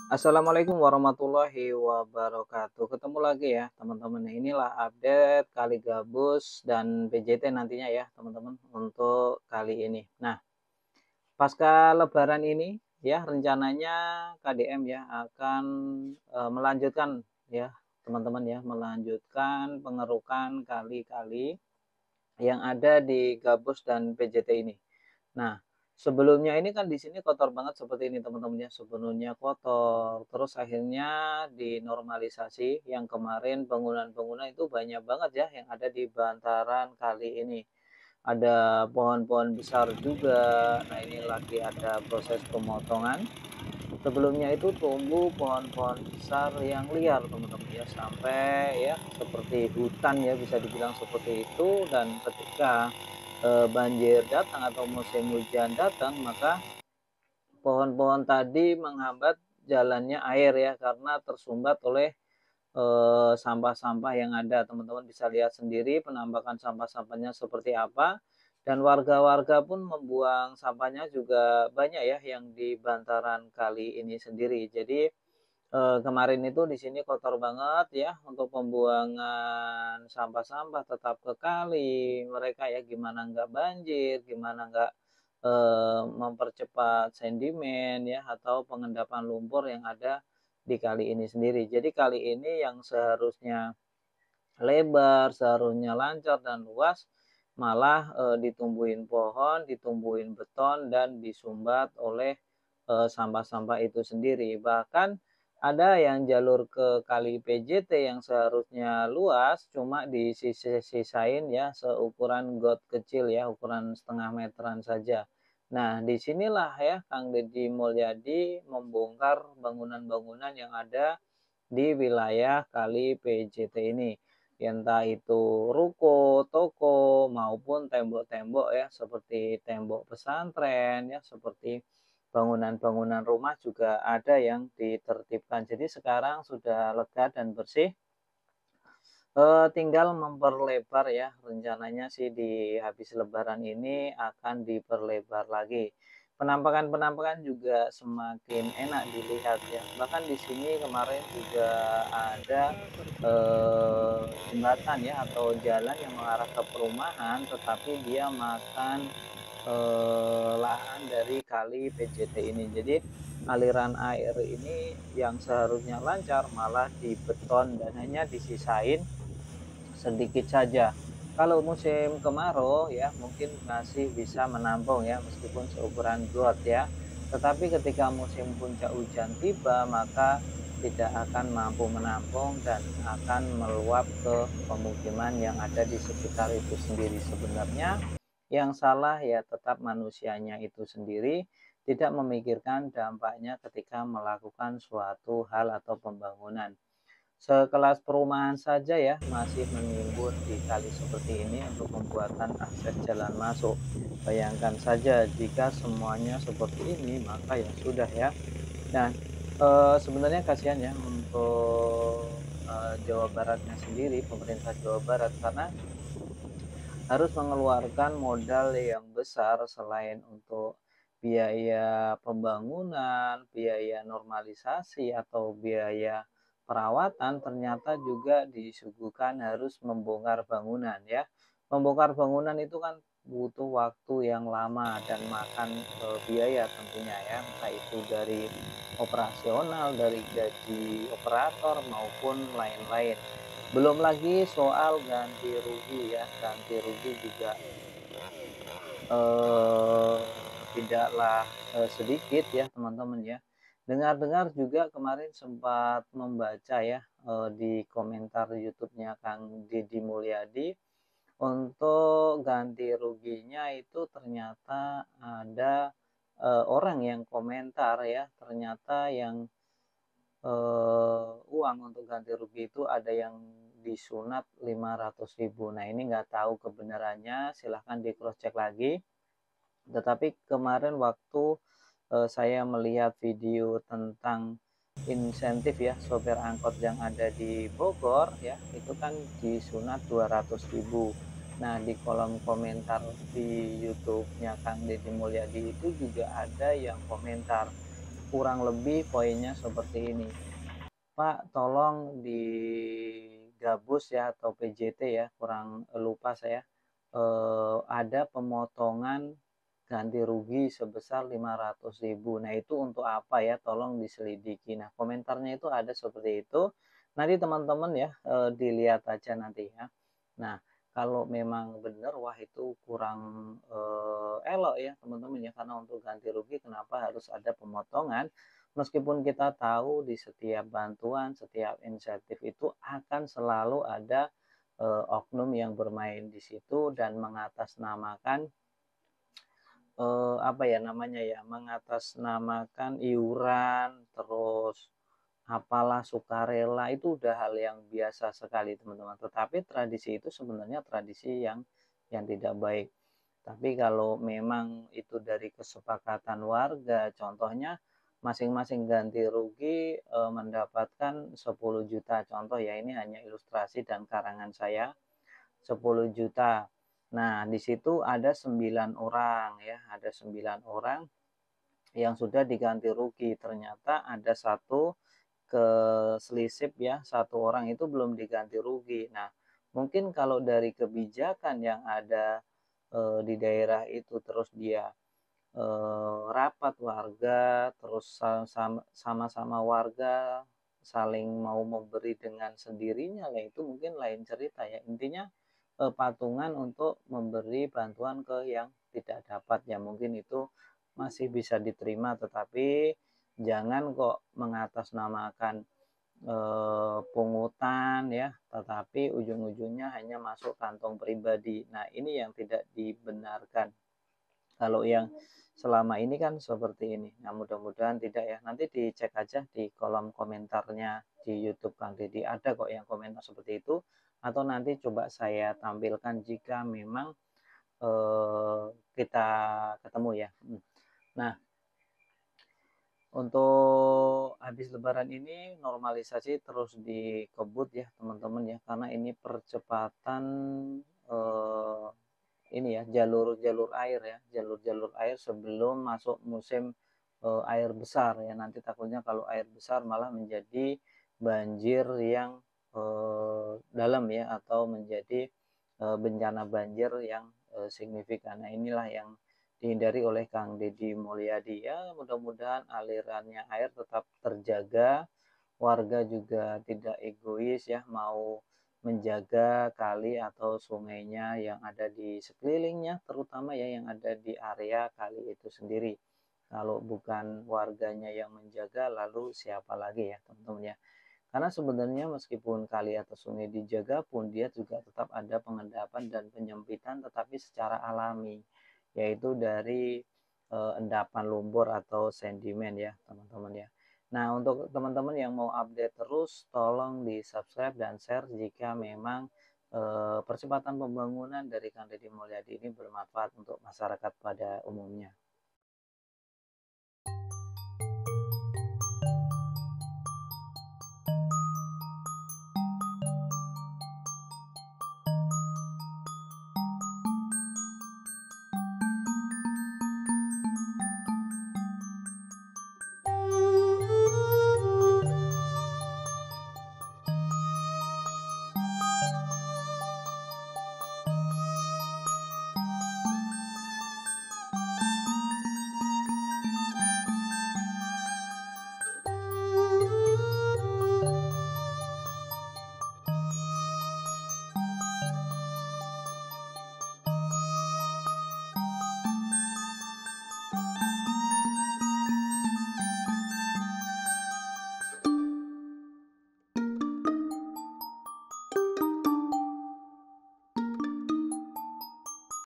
Assalamualaikum warahmatullahi wabarakatuh. Ketemu lagi ya teman-teman. Inilah update kali gabus dan PJT nantinya ya teman-teman untuk kali ini. Nah, pasca Lebaran ini ya rencananya KDM ya akan melanjutkan ya teman-teman ya melanjutkan pengerukan kali-kali yang ada di gabus dan PJT ini. Nah, sebelumnya ini kan di sini kotor banget seperti ini teman-teman ya, sebelumnya kotor, terus akhirnya dinormalisasi, yang kemarin bangunan-bangunan itu banyak banget ya yang ada di bantaran kali ini. Ada pohon-pohon besar juga, nah ini lagi ada proses pemotongan. Sebelumnya itu tumbuh pohon-pohon besar yang liar teman-teman ya, sampai ya seperti hutan ya bisa dibilang seperti itu, dan ketika banjir datang atau musim hujan datang, maka pohon-pohon tadi menghambat jalannya air ya, karena tersumbat oleh sampah-sampah yang ada. Teman-teman bisa lihat sendiri penampakan sampah-sampahnya seperti apa, dan warga-warga pun membuang sampahnya juga banyak ya yang di bantaran kali ini sendiri. Jadi kemarin itu di sini kotor banget ya untuk pembuangan sampah-sampah tetap ke kali. Mereka ya gimana nggak banjir, gimana nggak, mempercepat sedimen ya atau pengendapan lumpur yang ada di kali ini sendiri. Jadi kali ini yang seharusnya lebar, seharusnya lancar dan luas, malah, ditumbuhin pohon, ditumbuhin beton, dan disumbat oleh, sampah-sampah itu sendiri. Bahkan ada yang jalur ke kali PJT yang seharusnya luas, cuma disisa-sisain ya seukuran got kecil ya, ukuran setengah meteran saja. Nah, disinilah ya Kang Deddy Mulyadi membongkar bangunan-bangunan yang ada di wilayah kali PJT ini. Entah itu ruko, toko, maupun tembok-tembok ya, seperti tembok pesantren ya, seperti bangunan-bangunan rumah juga ada yang ditertibkan. Jadi sekarang sudah lega dan bersih, tinggal memperlebar ya, rencananya sih di habis lebaran ini akan diperlebar lagi. Penampakan-penampakan juga semakin enak dilihat ya. Bahkan di sini kemarin juga ada, jembatan ya atau jalan yang mengarah ke perumahan, tetapi dia makan, lahan dari kali PJT ini. Jadi aliran air ini yang seharusnya lancar malah dibeton dan hanya disisain sedikit saja. Kalau musim kemarau ya mungkin masih bisa menampung ya meskipun seukuran got ya. Tetapi ketika musim puncak hujan tiba, maka tidak akan mampu menampung dan akan meluap ke pemukiman yang ada di sekitar itu sendiri. Sebenarnya yang salah ya tetap manusianya itu sendiri, tidak memikirkan dampaknya ketika melakukan suatu hal atau pembangunan. Sekelas perumahan saja ya masih menimbun di kali seperti ini untuk pembuatan akses jalan masuk. Bayangkan saja jika semuanya seperti ini, maka ya sudah ya. Dan sebenarnya kasihan ya untuk Jawa Baratnya sendiri, pemerintah Jawa Barat, karena harus mengeluarkan modal yang besar selain untuk biaya pembangunan, biaya normalisasi, atau biaya perawatan, ternyata juga disuguhkan harus membongkar bangunan ya. Membongkar bangunan itu kan butuh waktu yang lama dan makan biaya tentunya ya, entah itu dari operasional, dari gaji operator maupun lain-lain. Belum lagi soal ganti rugi ya, ganti rugi juga tidaklah sedikit ya teman-teman ya. Dengar-dengar juga kemarin sempat membaca ya, di komentar YouTube-nya Kang Deddy Mulyadi, untuk ganti ruginya itu ternyata ada, orang yang komentar ya, ternyata yang uang untuk ganti rugi itu ada yang disunat 500.000. Nah, ini nggak tahu kebenarannya, silahkan di cross check lagi. Tetapi kemarin waktu, saya melihat video tentang insentif ya sopir angkot yang ada di Bogor ya, itu kan disunat 200.000. Nah, di kolom komentar di YouTube-nya Kang Deddy Mulyadi itu juga ada yang komentar, kurang lebih poinnya seperti ini, "Pak, tolong digabus ya atau PJT ya, kurang lupa saya, ada pemotongan ganti rugi sebesar 500.000. Nah, itu untuk apa ya? Tolong diselidiki." Nah, komentarnya itu ada seperti itu. Nanti teman-teman ya, dilihat aja nanti ya. Nah, kalau memang benar, wah itu kurang, elok ya teman-teman ya, karena untuk ganti rugi kenapa harus ada pemotongan, meskipun kita tahu di setiap bantuan, setiap insentif itu akan selalu ada, oknum yang bermain di situ dan mengatasnamakan apa ya namanya ya, mengatasnamakan iuran, terus apalah, sukarela, itu udah hal yang biasa sekali teman-teman. Tetapi tradisi itu sebenarnya tradisi yang tidak baik. Tapi kalau memang itu dari kesepakatan warga, contohnya masing-masing ganti rugi, mendapatkan 10 juta, contoh ya, ini hanya ilustrasi dan karangan saya, 10 juta. Nah, di situ ada 9 orang ya, ada 9 orang yang sudah diganti rugi. Ternyata ada satu keselisip ya, satu orang itu belum diganti rugi. Nah, mungkin kalau dari kebijakan yang ada di daerah itu, terus dia rapat warga, terus sama-sama warga saling mau memberi dengan sendirinya, lah itu mungkin lain cerita ya. Intinya patungan untuk memberi bantuan ke yang tidak dapat ya, mungkin itu masih bisa diterima, tetapi jangan kok mengatasnamakan pungutan ya, tetapi ujung-ujungnya hanya masuk kantong pribadi. Nah, ini yang tidak dibenarkan. Kalau yang selama ini kan seperti ini. Nah, mudah-mudahan tidak ya. Nanti dicek aja di kolom komentarnya di YouTube Kang Deddy. Ada kok yang komentar seperti itu. Atau nanti coba saya tampilkan jika memang kita ketemu ya. Nah, untuk habis lebaran ini normalisasi terus dikebut ya teman-teman ya. Karena ini percepatan eh, ini ya, jalur-jalur air ya, jalur-jalur air sebelum masuk musim air besar ya. Nanti takutnya kalau air besar malah menjadi banjir yang dalam ya, atau menjadi bencana banjir yang signifikan. Nah, inilah yang dihindari oleh Kang Deddy Mulyadi ya. Mudah-mudahan alirannya air tetap terjaga, warga juga tidak egois ya, mau menjaga kali atau sungainya yang ada di sekelilingnya, terutama ya yang ada di area kali itu sendiri. Kalau bukan warganya yang menjaga, lalu siapa lagi ya teman-teman ya. Karena sebenarnya meskipun kali atau sungai dijaga pun, dia juga tetap ada pengendapan dan penyempitan, tetapi secara alami, yaitu dari endapan lumpur atau sedimen ya teman-teman ya. Nah, untuk teman-teman yang mau update terus, tolong di subscribe dan share jika memang percepatan pembangunan dari Kang Deddy Mulyadi ini bermanfaat untuk masyarakat pada umumnya.